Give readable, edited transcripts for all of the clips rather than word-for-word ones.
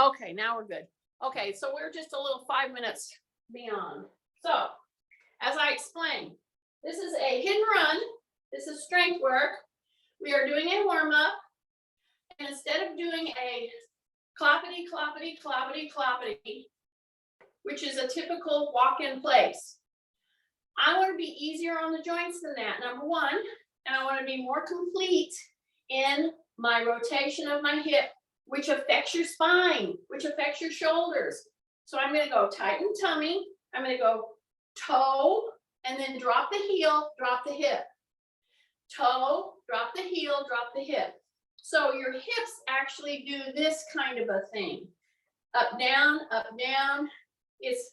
Okay, now we're good. Okay, so we're just a little 5 minutes beyond. So, as I explained, this is a hit and run. This is strength work. We are doing a warm up. And instead of doing a cloppity, cloppity, cloppity, cloppity, which is a typical walk in place, I want to be easier on the joints than that, number one. And I want to be more complete in my rotation of my hip, which affects your spine, which affects your shoulders. So I'm going to go tighten tummy. I'm going to go toe and then drop the heel, drop the hip. Toe, drop the heel, drop the hip. So your hips actually do this kind of a thing. Up, down, up, down. It's,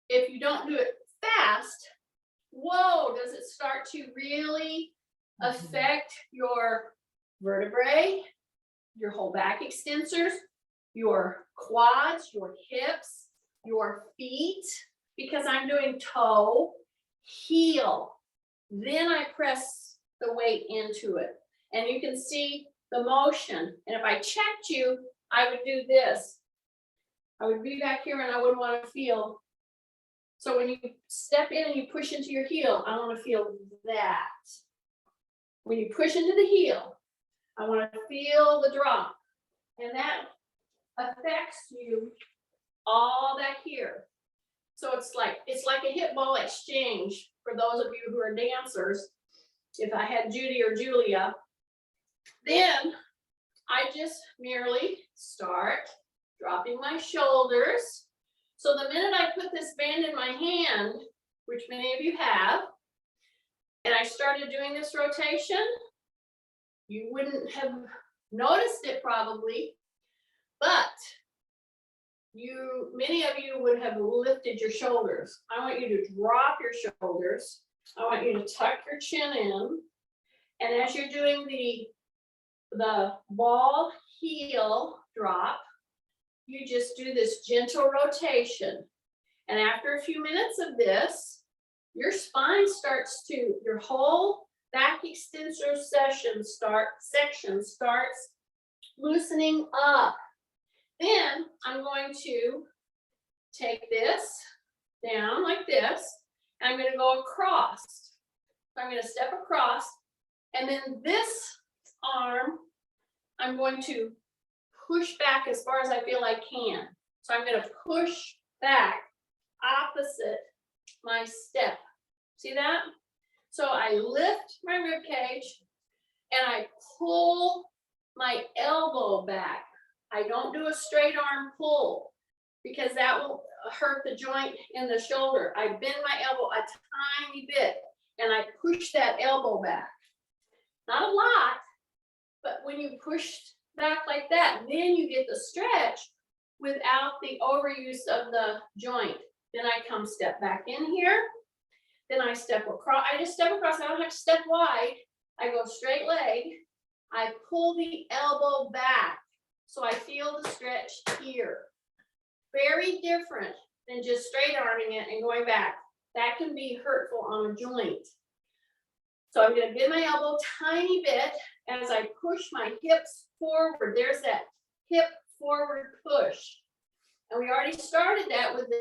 if you don't do it fast, whoa, does it start to really affect your vertebrae, your whole back extensors, your quads, your hips, your feet, because I'm doing toe, heel. Then I press the weight into it. And you can see the motion. And if I checked you, I would do this. I would be back here and I wouldn't want to feel. So when you step in and you push into your heel, I want to feel that. When you push into the heel, I want to feel the drop. And that affects you all back here. So it's like a hip ball exchange for those of you who are dancers. If I had Judy or Julia, then I just merely start dropping my shoulders. So the minute I put this band in my hand, which many of you have, and I started doing this rotation, you wouldn't have noticed it probably, but many of you would have lifted your shoulders. I want you to drop your shoulders. I want you to tuck your chin in. And as you're doing the ball heel drop, you just do this gentle rotation. And after a few minutes of this, your spine starts to, your whole back extensor section starts loosening up. Then I'm going to take this down like this, and I'm going to go across. So I'm going to step across, and then this arm, I'm going to push back as far as I feel I can. So I'm going to push back opposite my step. See that? So I lift my rib cage and I pull my elbow back. I don't do a straight arm pull because that will hurt the joint in the shoulder. I bend my elbow a tiny bit and I push that elbow back. Not a lot, but when you push back like that, then you get the stretch without the overuse of the joint. Then I come step back in here. Then I step across. I just step across. I don't have to step wide. I go straight leg. I pull the elbow back. So I feel the stretch here. Very different than just straight arming it and going back. That can be hurtful on a joint. So I'm going to bend my elbow tiny bit as I push my hips forward. There's that hip forward push. And we already started that with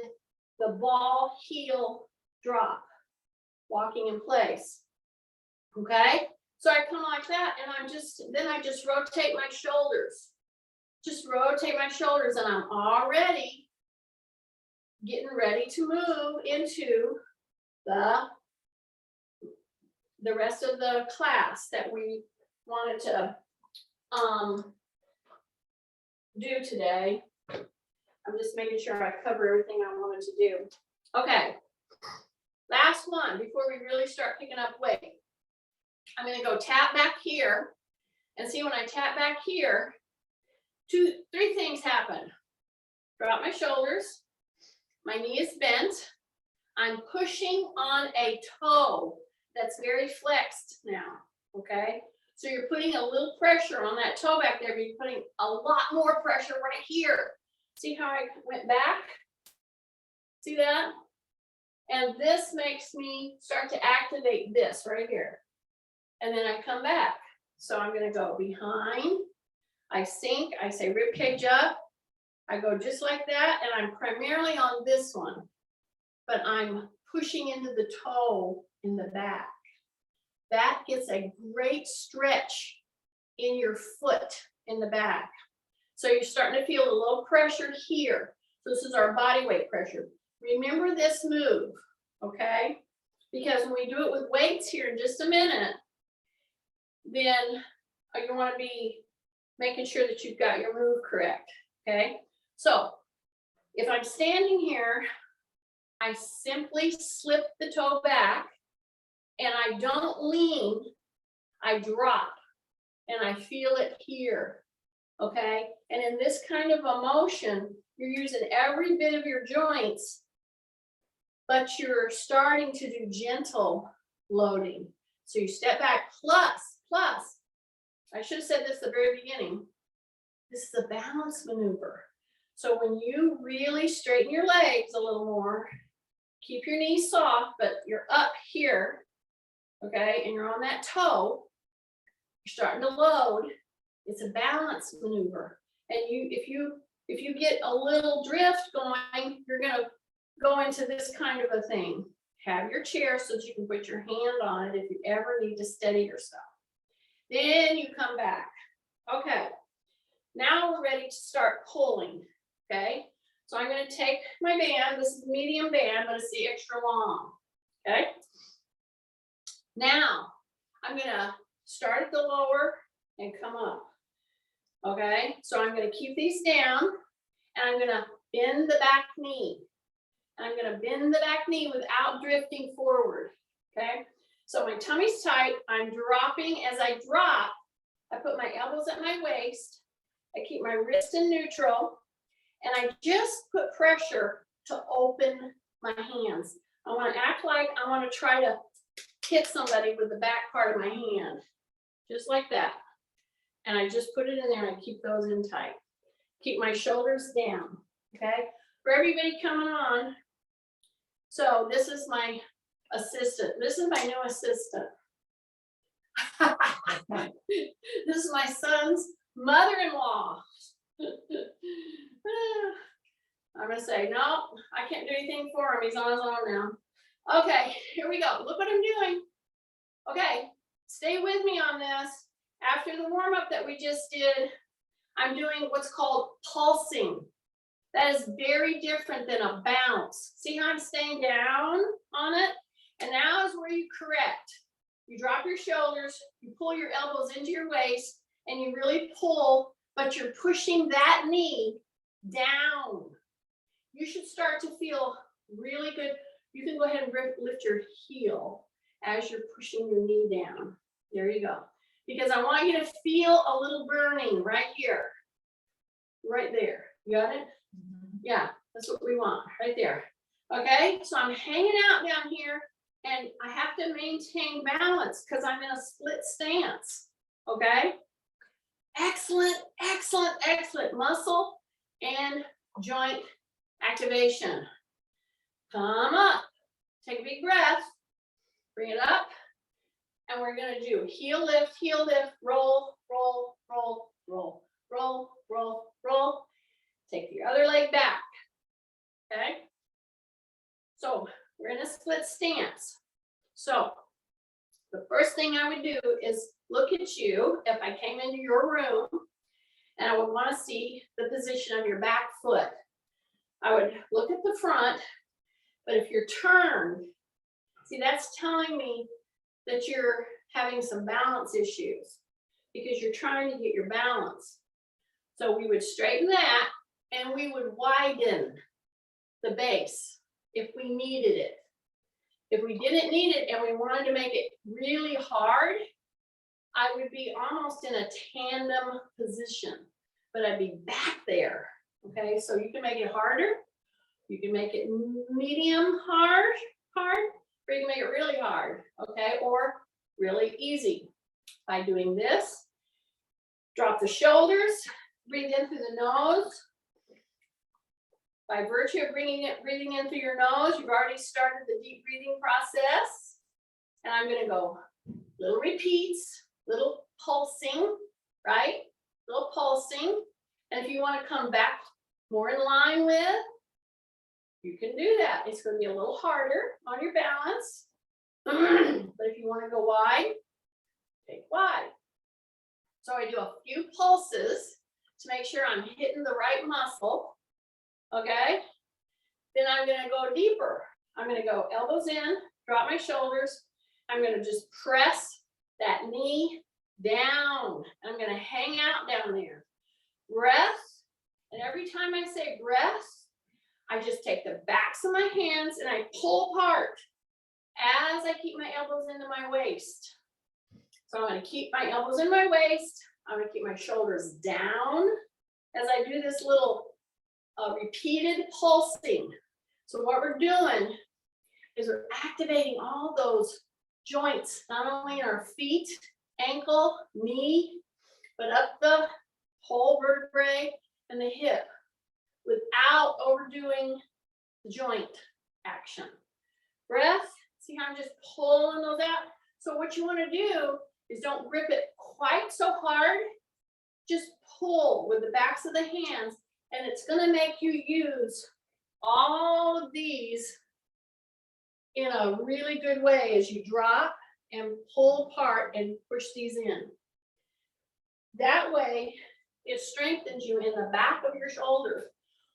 the ball heel drop, walking in place. Okay? So I come like that and then I just rotate my shoulders. Just rotate my shoulders and I'm already getting ready to move into the rest of the class that we wanted to do today. I'm just making sure I cover everything I wanted to do. Okay, last one before we really start picking up weight. I'm going to go tap back here and see when I tap back here, 3 things happen. Drop my shoulders, my knee is bent, I'm pushing on a toe that's very flexed now, okay? So you're putting a little pressure on that toe back there, but you're putting a lot more pressure right here. See how I went back? See that? And this makes me start to activate this right here. And then I come back. So I'm gonna go behind, I sink, I say rib cage up, I go just like that, and I'm primarily on this one, but I'm pushing into the toe in the back. That gets a great stretch in your foot in the back. So you're starting to feel a little pressure here. So this is our body weight pressure. Remember this move, okay? Because when we do it with weights here in just a minute, then you want to be making sure that you've got your move correct, okay? So if I'm standing here, I simply slip the toe back and I don't lean, I drop and I feel it here, okay? And in this kind of a motion, you're using every bit of your joints, but you're starting to do gentle loading. So you step back plus, I should have said this at the very beginning, this is a balance maneuver. So when you really straighten your legs a little more, keep your knees soft, but you're up here, okay, and you're on that toe, you're starting to load, it's a balance maneuver. And if you get a little drift going, you're gonna go into this kind of a thing. Have your chair so that you can put your hand on it if you ever need to steady yourself. Then you come back. Okay, now we're ready to start pulling, okay? So I'm gonna take my band, this is the medium band, but it's the extra long, okay? Now, I'm gonna start at the lower and come up, okay? So I'm gonna keep these down, and I'm gonna bend the back knee. I'm gonna bend the back knee without drifting forward, okay? So my tummy's tight, I'm dropping. As I drop, I put my elbows at my waist, I keep my wrist in neutral, and I just put pressure to open my hands. I wanna act like I wanna try to hit somebody with the back part of my hand, just like that. And I just put it in there and I keep those in tight. Keep my shoulders down, okay? For everybody coming on, so this is my assistant. This is my new assistant. This is my son's mother-in-law. I'm gonna say, no, I can't do anything for him. He's on his own now. Okay, here we go. Look what I'm doing. Okay, stay with me on this. After the warm-up that we just did, I'm doing what's called pulsing. That is very different than a bounce. See how I'm staying down on it? And now is where you correct. You drop your shoulders, you pull your elbows into your waist, and you really pull, but you're pushing that knee down. You should start to feel really good. You can go ahead and lift your heel as you're pushing your knee down. There you go. Because I want you to feel a little burning right here. Right there. You got it? Yeah, that's what we want, right there. Okay, so I'm hanging out down here and I have to maintain balance because I'm in a split stance. Okay? Excellent, excellent, excellent muscle and joint activation. Come up, take a big breath, bring it up, and we're gonna do heel lift, roll, roll, roll, roll, roll, roll, roll. Take your other leg back, okay? So we're in a split stance. So the first thing I would do is look at you if I came into your room and I would want to see the position of your back foot. I would look at the front, but if you're turned, see, that's telling me that you're having some balance issues because you're trying to get your balance. So we would straighten that and we would widen the base if we needed it. If we didn't need it and we wanted to make it really hard, I would be almost in a tandem position, but I'd be back there, okay? So you can make it harder, you can make it medium hard, or you can make it really hard, okay? Or really easy by doing this. Drop the shoulders, breathe in through the nose. By virtue of breathing in through your nose, you've already started the deep breathing process. And I'm gonna go little repeats, little pulsing, right? Little pulsing. And if you wanna come back more in line with, you can do that. It's going to be a little harder on your balance. But if you want to go wide, take wide. So I do a few pulses to make sure I'm hitting the right muscle. Okay. Then I'm going to go deeper. I'm going to go elbows in, drop my shoulders. I'm going to just press that knee down. I'm going to hang out down there. Breath. And every time I say breath, I just take the backs of my hands and I pull apart as I keep my elbows into my waist. So I'm going to keep my elbows in my waist. I'm going to keep my shoulders down as I do this little repeated pulsing. So what we're doing is we're activating all those joints, not only in our feet, ankle, knee, but up the whole vertebrae and the hip without overdoing the joint action. Breath, see how I'm just pulling those out? So what you want to do is don't grip it quite so hard, just pull with the backs of the hands, and it's going to make you use all of these in a really good way as you drop and pull apart and push these in. That way, it strengthens you in the back of your shoulders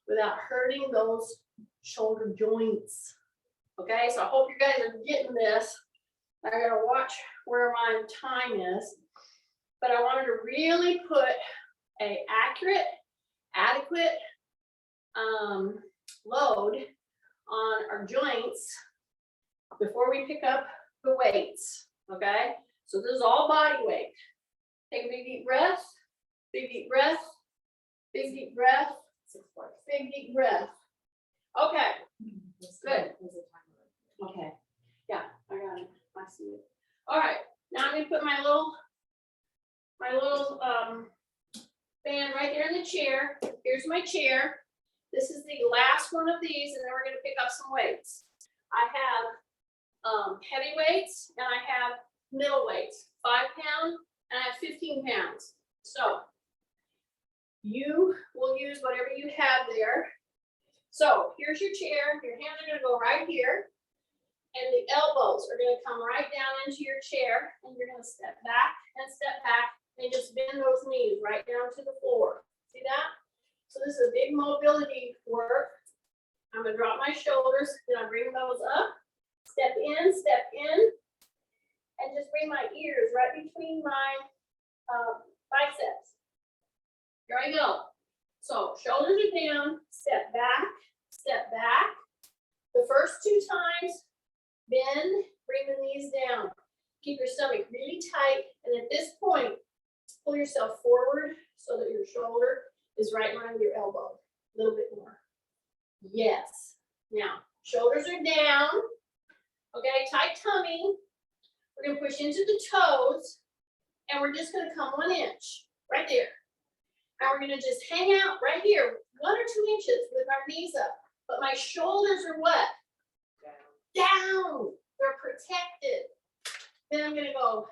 without hurting those shoulder joints. Okay, so I hope you guys are getting this. I gotta watch where my time is, but I wanted to really put an accurate, adequate load on our joints before we pick up the weights. Okay, so this is all body weight. Take a big deep breath, big deep breath, big deep breath, big deep breath. Okay, good. Okay, yeah, I got it. I see it. All right, now I'm gonna put my little fan right there in the chair. Here's my chair. This is the last one of these, and then we're gonna pick up some weights. I have heavy weights and I have middle weights, 5 pound, and I have 15 pounds. So you will use whatever you have there. So here's your chair. Your hands are gonna go right here. And the elbows are going to come right down into your chair, and you're going to step back and just bend those knees right down to the floor. See that? So this is a big mobility work. I'm going to drop my shoulders, then I bring those up, step in, and just bring my ears right between my biceps. Here I go. So shoulders are down, step back. The first 2 times, bend, bring the knees down. Keep your stomach really tight. And at this point, pull yourself forward so that your shoulder is right in line with your elbow. A little bit more. Yes. Now, shoulders are down. Okay, tight tummy. We're going to push into the toes. And we're just going to come 1 inch. Right there. And we're going to just hang out right here. 1 or 2 inches with our knees up. But my shoulders are what? Down. They're protected. Then I'm going to go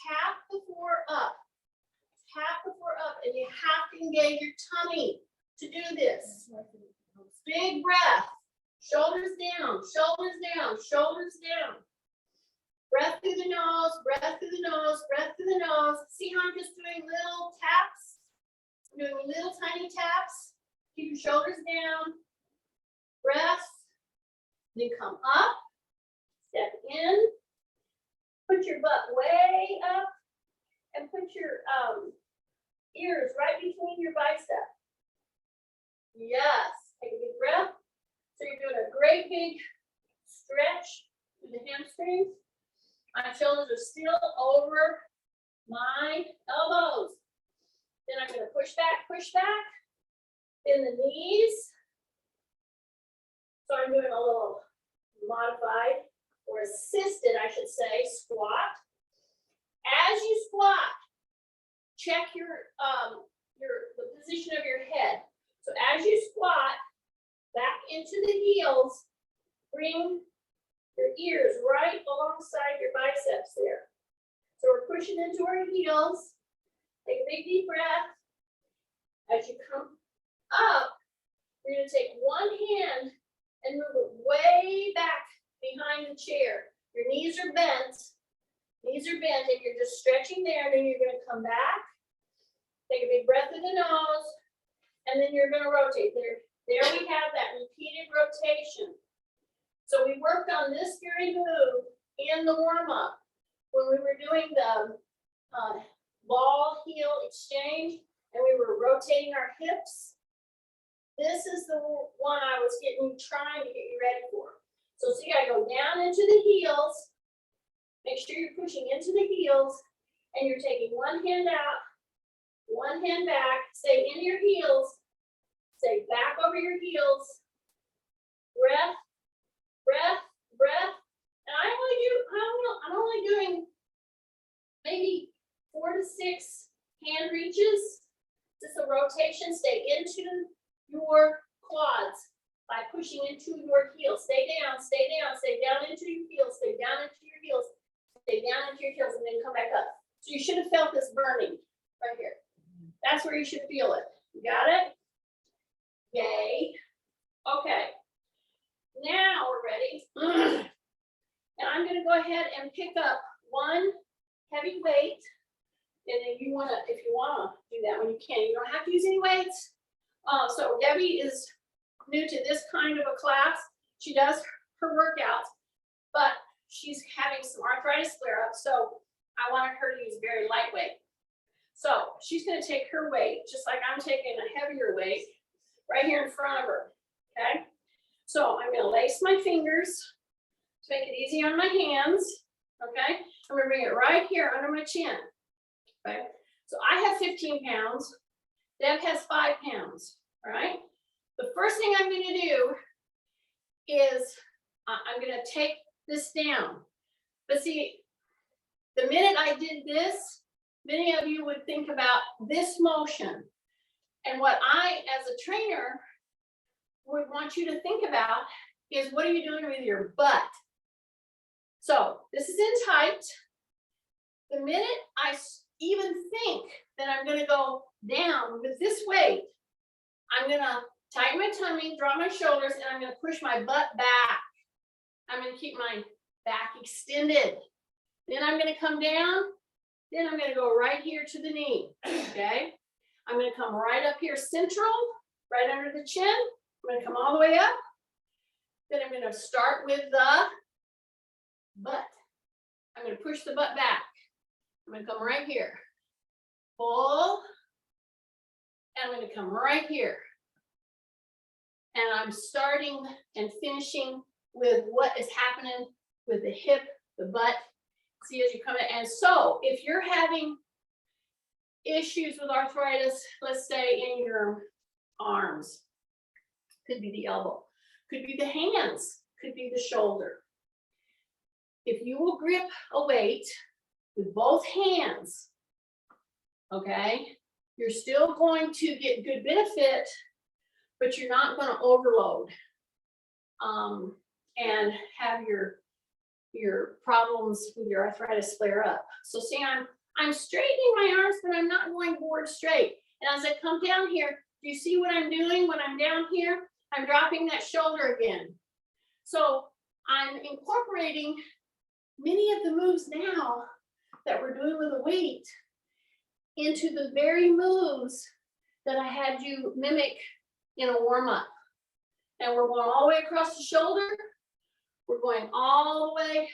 tap the floor up. And you have to engage your tummy to do this. Big breath. Shoulders down. Breath through the nose. See how I'm just doing little taps? I'm doing little tiny taps. Keep your shoulders down. Breath. Then come up, step in, put your butt way up, and put your ears right between your bicep. Yes, take a big breath. So you're doing a great big stretch through the hamstrings. My shoulders are still over my elbows. Then I'm going to push back, bend the knees. So I'm doing a little modified or assisted, I should say, squat. As you squat, check the position of your head. So as you squat, back into the heels, bring your ears right alongside your biceps there. So we're pushing into our heels. Take a big deep breath. As you come up, You're gonna take one hand and move it way back behind the chair. Your knees are bent, and you're just stretching there, and then you're gonna come back, take a big breath in the nose, and then you're gonna rotate. There we have that repeated rotation. So we worked on this very move in the warm-up when we were doing the ball heel exchange, and we were rotating our hips. This is the one I was trying to get you ready for. So see, I go down into the heels. Make sure you're pushing into the heels, and you're taking one hand out, one hand back. Stay in your heels. Stay back over your heels. Breath, breath, breath. And I'm only doing maybe 4 to 6 hand reaches. Just a rotation. Stay into your quads by pushing into your heels. Stay down, stay down, stay down into your heels, stay down into your heels, stay down into your heels, and then come back up. So you should have felt this burning right here. That's where you should feel it. You got it? Yay. Okay. Now we're ready. And I'm going to go ahead and pick up one heavy weight. And then if you want to do that when you can, you don't have to use any weights. So Debbie is new to this kind of a class. She does her workouts, but she's having some arthritis flare up. So I wanted her to use very lightweight. So she's going to take her weight, just like I'm taking a heavier weight, right here in front of her. Okay. So I'm going to lace my fingers to make it easy on my hands. Okay. I'm going to bring it right here under my chin. Okay. So I have 15 pounds. Deb has 5 pounds. All right. The first thing I'm going to do is I'm going to take this down. But see, the minute I did this, many of you would think about this motion. And what I, as a trainer, would want you to think about is, what are you doing with your butt? So this is in tight. The minute I even think that I'm going to go down with this weight, I'm going to tighten my tummy, drop my shoulders, and I'm going to push my butt back. I'm going to keep my back extended. Then I'm going to come down. Then I'm going to go right here to the knee. Okay. I'm going to come right up here central, right under the chin. I'm going to come all the way up. Then I'm going to start with the butt. I'm going to push the butt back. I'm going to come right here. Pull. And I'm going to come right here. And I'm starting and finishing with what is happening with the hip, the butt. See, as you come in. And so if you're having issues with arthritis, let's say in your arms, could be the elbow, could be the hands, could be the shoulder. If you will grip a weight with both hands, okay, you're still going to get good benefit, but you're not going to overload and have your problems with your arthritis flare up. So see, I'm straightening my arms, but I'm not going board straight. And as I come down here, do you see what I'm doing when I'm down here? I'm dropping that shoulder again. So I'm incorporating many of the moves now that we're doing with the weight into the very moves that I had you mimic in a warm-up. And we're going all the way across the shoulder. We're going all the way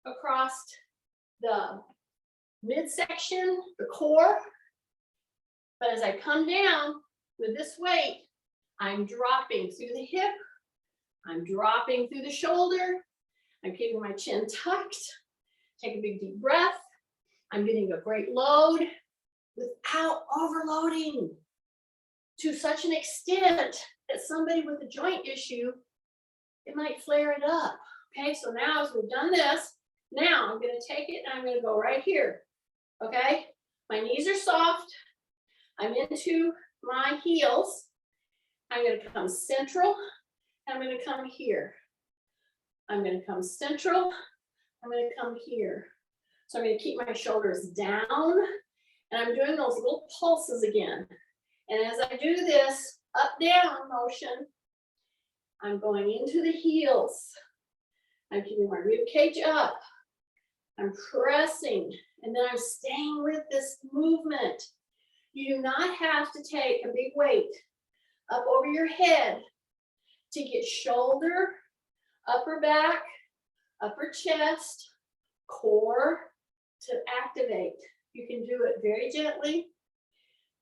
across the midsection, the core. But as I come down with this weight, I'm dropping through the hip. I'm dropping through the shoulder. I'm keeping my chin tucked. Take a big deep breath. I'm getting a great load without overloading to such an extent that somebody with a joint issue, it might flare it up. Okay, so now as we've done this, now I'm going to take it and I'm going to go right here. Okay, my knees are soft. I'm into my heels. I'm going to come central. I'm going to come here. I'm going to come central. I'm going to come here. So I'm going to keep my shoulders down, and I'm doing those little pulses again. And as I do this, up, down motion. I'm going into the heels. I'm keeping my rib cage up. I'm pressing, and then I'm staying with this movement. You do not have to take a big weight up over your head to get shoulder, upper back, upper chest, core to activate. You can do it very gently,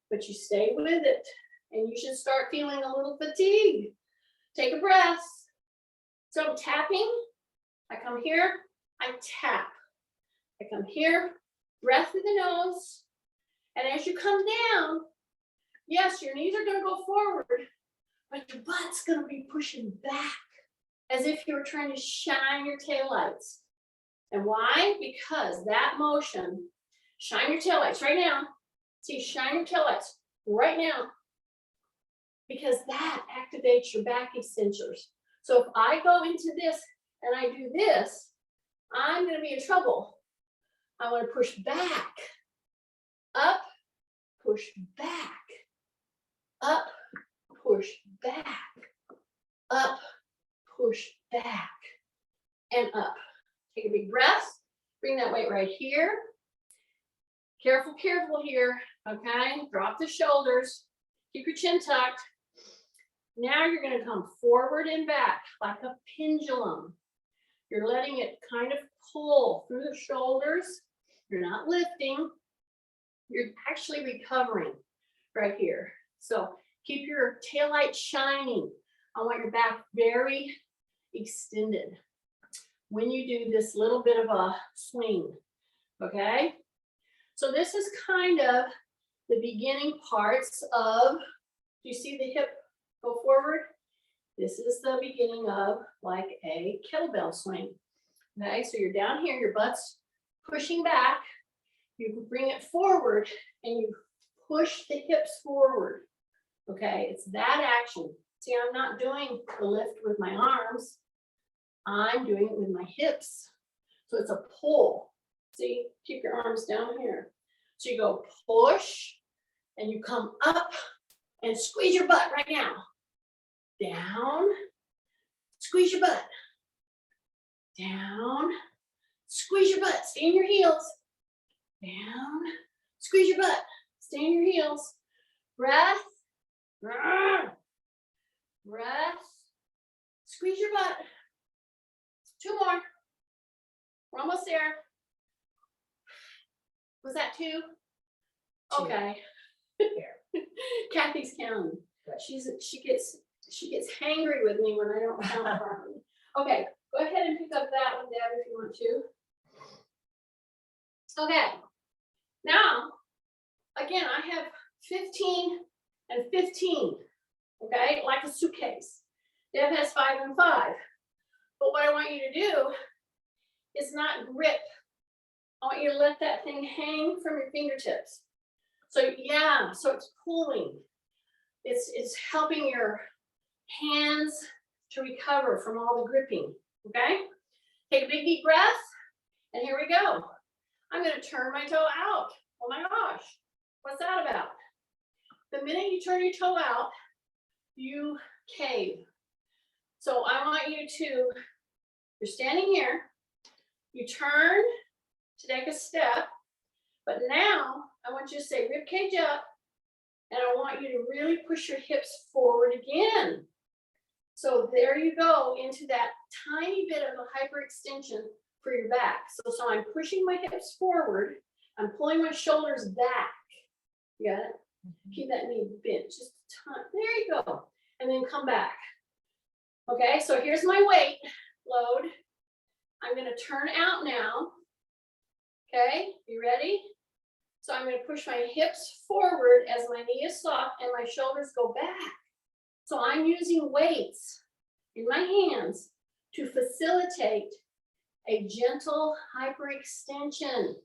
but you stay with it, and you should start feeling a little fatigue. Take a breath. So I'm tapping. I come here, I tap. I come here, breath through the nose. And as you come down, yes, your knees are going to go forward, but your butt's going to be pushing back as if you were trying to shine your taillights. And why? Because that motion, shine your taillights right now. See, shine your taillights right now. Because that activates your back extensors. So if I go into this and I do this, I'm going to be in trouble. I want to push back, up, push back, up, push back, up, push back, and up. Take a big breath. Bring that weight right here. Careful, careful here. Okay, drop the shoulders. Keep your chin tucked. Now you're going to come forward and back like a pendulum. You're letting it kind of pull through the shoulders. You're not lifting. You're actually recovering right here. So keep your taillight shining. I want your back very extended when you do this little bit of a swing, okay? So this is kind of the beginning parts of, do you see the hip go forward? This is the beginning of like a kettlebell swing. Okay, so you're down here, your butt's pushing back. You bring it forward and you push the hips forward. Okay, it's that action. See, I'm not doing the lift with my arms. I'm doing it with my hips. So it's a pull. See, keep your arms down here. So you go push and you come up and squeeze your butt right now. Down, squeeze your butt. Down, squeeze your butt, stay in your heels. Down, squeeze your butt, stay in your heels. Breath, breath, squeeze your butt. 2 more. We're almost there. Was that 2? Okay. Kathy's counting. She gets hangry with me when I don't count properly. Okay, go ahead and pick up that one, Deb, if you want to. Okay. Now, again, I have 15 and 15. Okay, like a suitcase. Deb has 5 and 5. But what I want you to do is not grip. I want you to let that thing hang from your fingertips. So yeah, so it's pulling. It's helping your hands to recover from all the gripping, okay? Take a big deep breath, and here we go. I'm gonna turn my toe out. Oh my gosh, what's that about? The minute you turn your toe out, you cave. So I want you to, you're standing here, you turn to take a step, but now I want you to say rib cage up, and I want you to really push your hips forward again. So there you go into that tiny bit of a hyperextension for your back. So I'm pushing my hips forward, I'm pulling my shoulders back. You got it? Mm-hmm. Keep that knee bent just a ton. There you go. And then come back. Okay, so here's my weight load. I'm going to turn out now. Okay, you ready? So I'm going to push my hips forward as my knee is soft and my shoulders go back. So I'm using weights in my hands to facilitate a gentle hyperextension,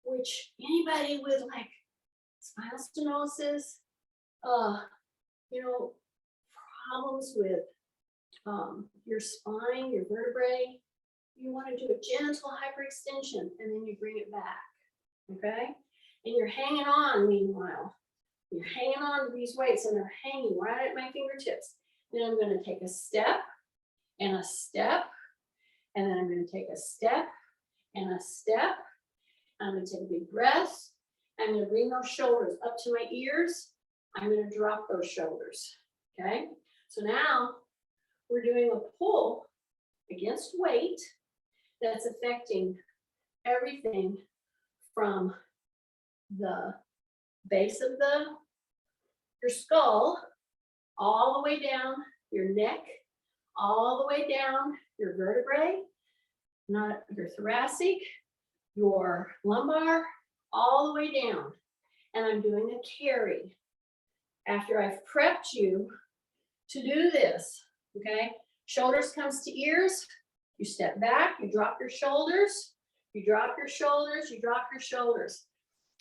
which anybody with like spinal stenosis, problems with your spine, your vertebrae, you want to do a gentle hyperextension and then you bring it back, okay? And you're hanging on meanwhile. You're hanging on to these weights and they're hanging right at my fingertips. Then I'm going to take a step and a step, and then I'm going to take a step and a step. I'm going to take a big breath. I'm going to bring those shoulders up to my ears. I'm going to drop those shoulders. Okay, so now we're doing a pull against weight that's affecting everything from the base of your skull all the way down your neck, all the way down your vertebrae, not your thoracic, your lumbar, all the way down. And I'm doing a carry after I've prepped you to do this. Okay, shoulders comes to ears, you step back, you drop your shoulders, you drop your shoulders, you drop your shoulders.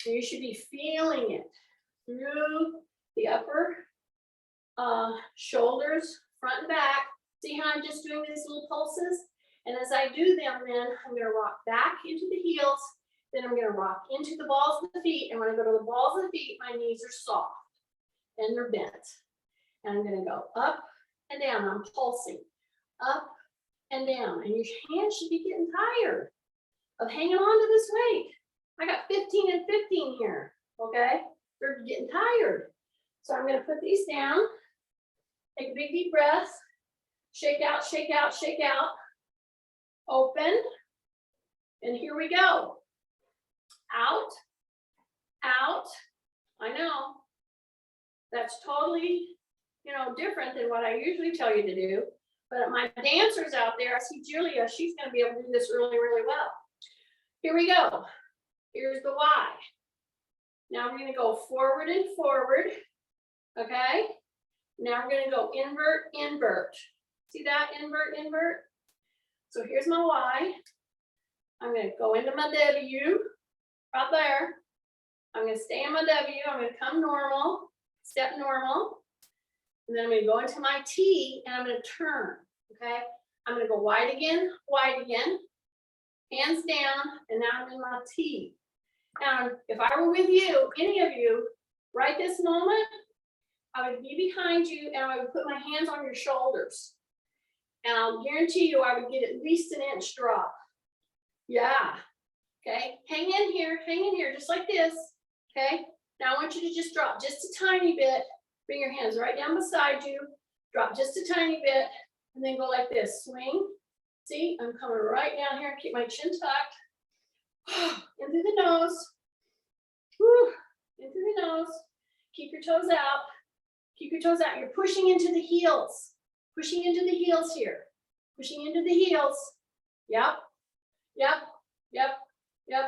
So you should be feeling it through the upper shoulders, front and back. See how I'm just doing these little pulses? And as I do them, then I'm going to rock back into the heels. Then I'm going to rock into the balls of the feet. And when I go to the balls of the feet, my knees are soft and they're bent. And I'm going to go up and down. I'm pulsing up and down. And your hands should be getting tired of hanging on to this weight. I got 15 and 15 here. Okay? They're getting tired. So I'm going to put these down. Take a big deep breath. Shake out, shake out, shake out. Open. And here we go. Out. Out. I know. That's totally, different than what I usually tell you to do. But my dancers out there, I see Julia, she's going to be able to do this really, really well. Here we go. Here's the Y. Now we're going to go forward and forward. Okay? Now we're going to go invert, invert. See that? Invert, invert. So here's my Y. I'm going to go into my W right there. I'm going to stay in my W. I'm going to come normal, step normal. And then I'm going to go into my T and I'm going to turn. Okay? I'm going to go wide again, hands down, and now I'm in my T. Now, if I were with you, any of you, right this moment, I would be behind you and I would put my hands on your shoulders. And I'll guarantee you I would get at least an inch drop. Yeah. Okay. Hang in here, just like this. Okay. Now I want you to just drop just a tiny bit. Bring your hands right down beside you. Drop just a tiny bit. And then go like this. Swing. See, I'm coming right down here. Keep my chin tucked. In through the nose. Whew. In through the nose. Keep your toes out. Keep your toes out. You're pushing into the heels. Pushing into the heels here. Pushing into the heels. Yep. Yep. Yep. Yep.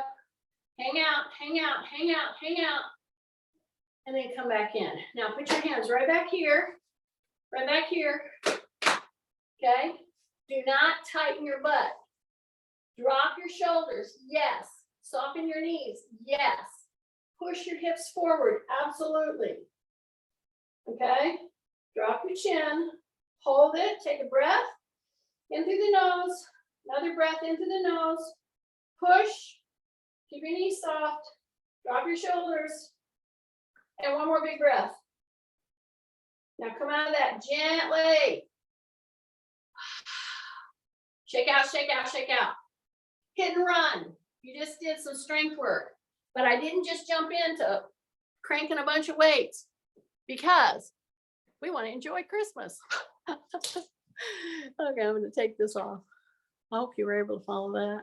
Hang out, hang out, hang out, hang out. And then come back in. Now put your hands right back here. Right back here. Okay? Do not tighten your butt. Drop your shoulders. Yes. Soften your knees. Yes. Push your hips forward. Absolutely. Okay? Drop your chin. Hold it. Take a breath. In through the nose. Another breath into the nose. Push. Keep your knees soft. Drop your shoulders. And one more big breath. Now come out of that gently. Shake out, shake out, shake out. Hit and run. You just did some strength work. But I didn't just jump into cranking a bunch of weights because we want to enjoy Christmas. Okay, I'm going to take this off. I hope you were able to follow that.